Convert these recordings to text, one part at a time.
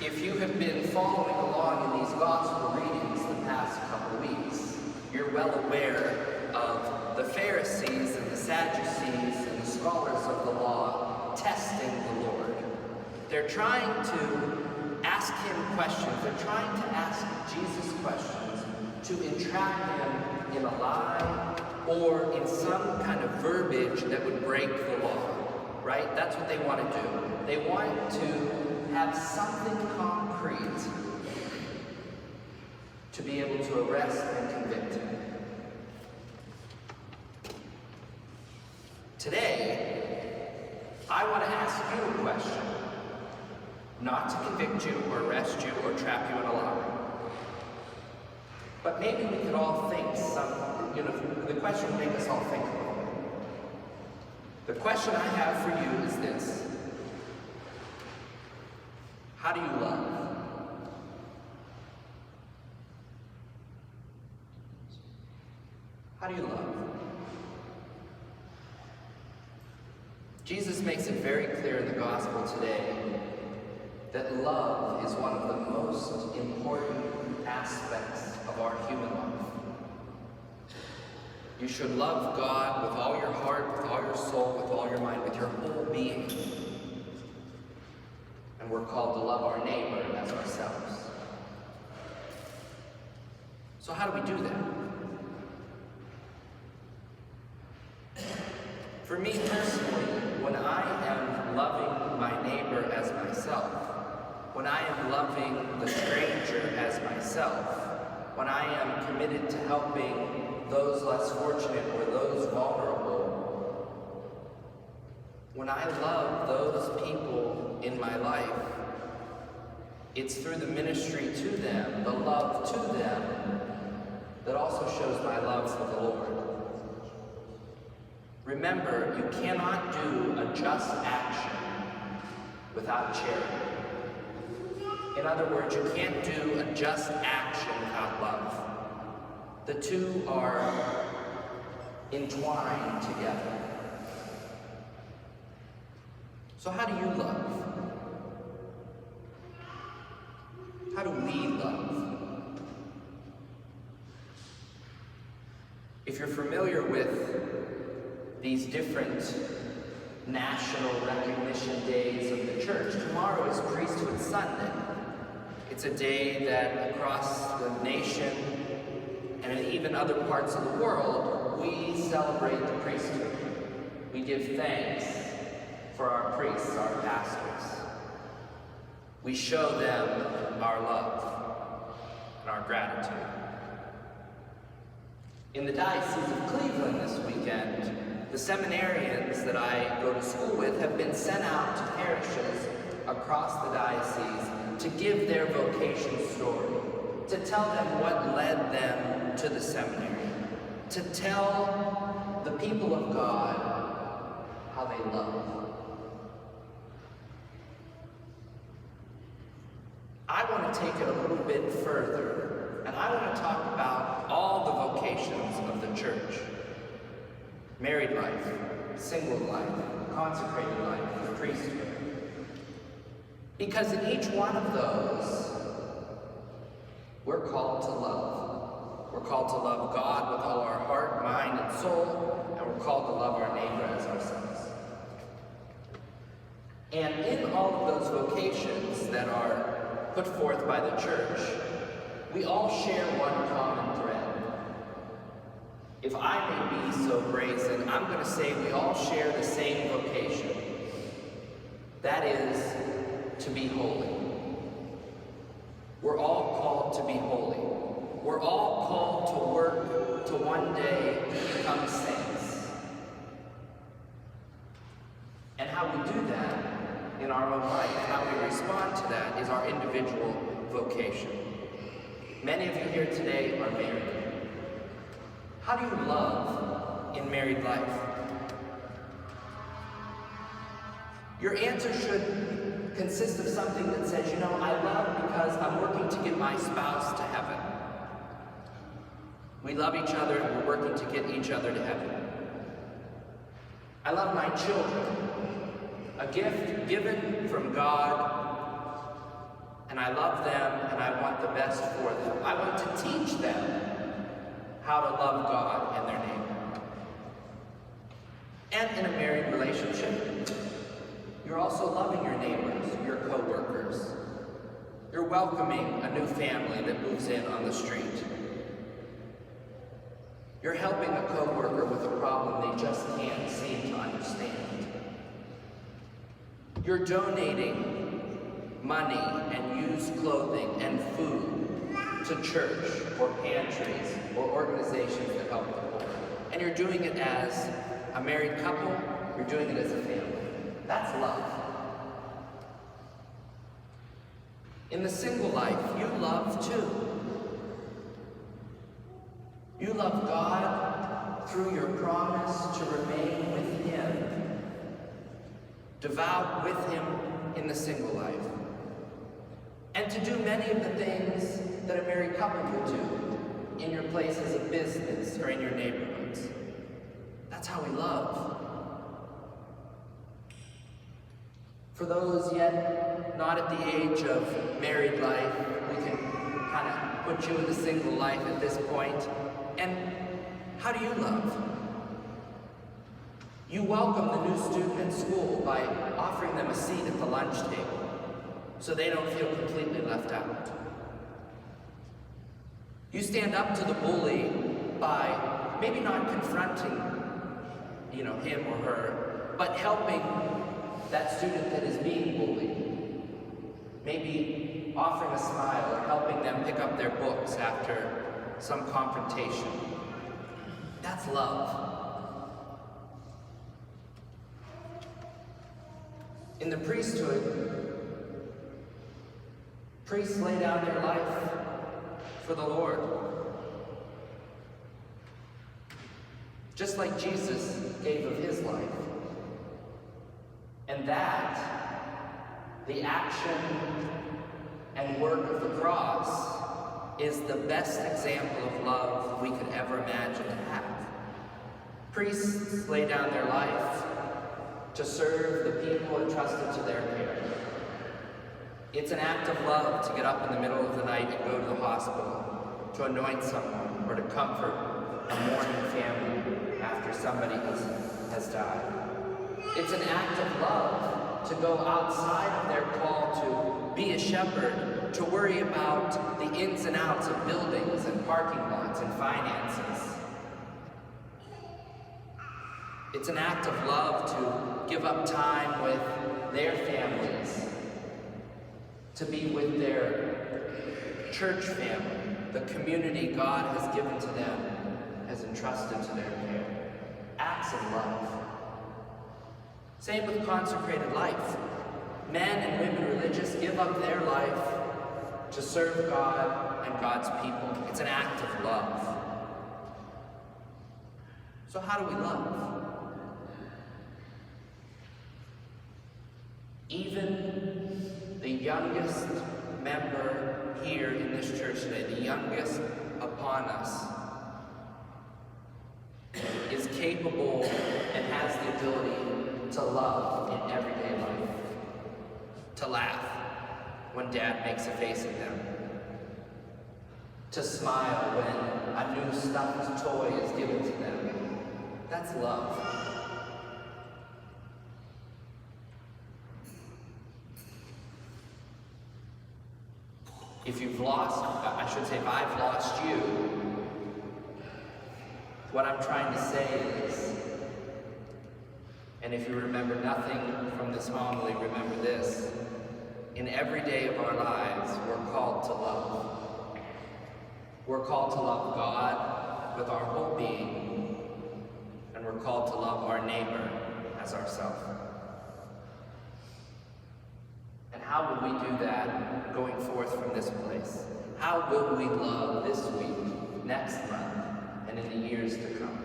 If you have been following along in these gospel readings the past couple weeks, you're well aware of the Pharisees and the Sadducees and the scholars of the law testing the Lord. They're trying to ask him questions. They're trying to ask Jesus questions to entrap him in a lie or in some kind of verbiage that would break the law, right? That's what they want to do. They want to have something concrete to be able to arrest and convict him. Today, I want to ask you a question, not to convict you or arrest you or trap you in a lie. But maybe we could all think the question would make us all think a little bit. The question I have for you is this: how do you love? How do you love? Jesus makes it very clear in the gospel today that love is one of the most important aspects of our human life. You should love God with all your heart, with all your soul, with all your mind, with your whole being. And we're called to love our neighbor as ourselves. So how do we do that? For me personally, when I am loving my neighbor as myself, when I am loving the stranger as myself, when I am committed to helping those less fortunate or those vulnerable, when I love those people in my life, it's through the ministry to them, the love to them, that also shows my love for the Lord. Remember, you cannot do a just action without charity. In other words, you can't do a just action without love. The two are entwined together. So how do you love? How do we love? If you're familiar with these different national recognition days of the church, tomorrow is Priesthood Sunday. It's a day that across the nation and in even other parts of the world, we celebrate the priesthood. We give thanks for our priests, our pastors. We show them our love and our gratitude. In the Diocese of Cleveland this weekend, the seminarians that I go to school with have been sent out to parishes across the diocese to give their vocation story, to tell them what led them to the seminary, to tell the people of God how they love. I want to take it a little bit further, and I want to talk about all the vocations of the church. Married life, single life, consecrated life, the priesthood. Because in each one of those, we're called to love. We're called to love God with all our heart, mind, and soul, and we're called to love our neighbor as ourselves. And in all of those vocations that are put forth by the church, we all share one common thread. If I may be so brazen, I'm going to say we all share the same vocation. That is, to be holy. We're all called to be holy. We're all called to work to one day become saints. And how we do that in our own life, how we respond to that, is our individual vocation. Many of you here today are married. How do you love in married life? Your answer should consist of something that says, I love because I'm working to get my spouse to heaven. We love each other and we're working to get each other to heaven. I love my children, a gift given from God, And I love them, and I want the best for them. I want to teach them how to love God and their neighbor. And in a married relationship, you're also loving your neighbors, your co-workers. You're welcoming a new family that moves in on the street. You're helping a co-worker with a problem they just can't seem to understand. You're donating money and used clothing and food to church or pantries or organizations that help the poor. And you're doing it as a married couple, you're doing it as a family. That's love. In the single life, you love too. You love God through your promise to remain with Him, devout with Him in the single life, and to do many of the things that a married couple would do in your places of business or in your neighborhoods. That's how we love. For those yet not at the age of married life, we can kind of put you in the single life at this point. And how do you love? You welcome the new student at school by offering them a seat at the lunch table so they don't feel completely left out. You stand up to the bully by maybe not confronting, him or her, but helping that student that is being bullied. Maybe offering a smile or helping them pick up their books after some confrontation. That's love. In the priesthood, priests lay down their life for the Lord. Just like Jesus gave of his life. And that, the action and work of the cross, is the best example of love we could ever imagine to have. Priests lay down their life to serve the people entrusted to their care. It's an act of love to get up in the middle of the night and go to the hospital, to anoint someone, or to comfort a mourning family after somebody has died. It's an act of love to go outside of their call to be a shepherd, to worry about the ins and outs of buildings and parking lots and finances. It's an act of love to give up time with their families, to be with their church family, the community God has given to them, has entrusted to their care. Acts of love. Same with consecrated life. Men and women religious give up their life to serve God and God's people. It's an act of love. So how do we love? Even the youngest member here in this church today, the youngest upon us, is capable and has the ability to love in everyday life. To laugh when dad makes a face at them. To smile when a new stuffed toy is given to them. That's love. If you've lost, if I've lost you, what I'm trying to say is, and if you remember nothing from this homily, remember this. In every day of our lives, we're called to love. We're called to love God with our whole being, and we're called to love our neighbor as ourselves. And how will we do that going forth from this place? How will we love this week, next month, and in the years to come?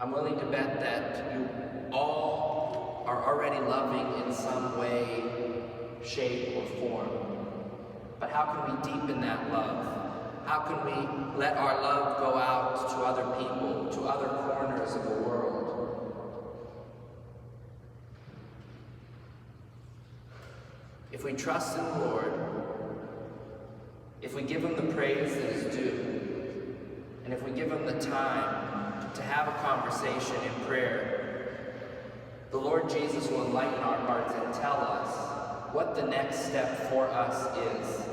I'm willing to bet that you all are already loving in some way, shape, or form. But how can we deepen that love? How can we let our love go out to other people, to other corners of the world? if we trust in the Lord, if we give him the praise that is due, and if we give him the time to have a conversation in prayer, the Lord Jesus will enlighten our hearts and tell us what the next step for us is,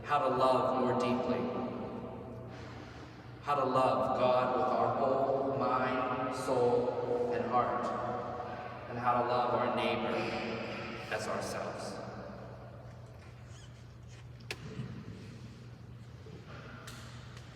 how to love more deeply, how to love God with our whole mind, soul, and heart, and how to love our neighbor as ourselves.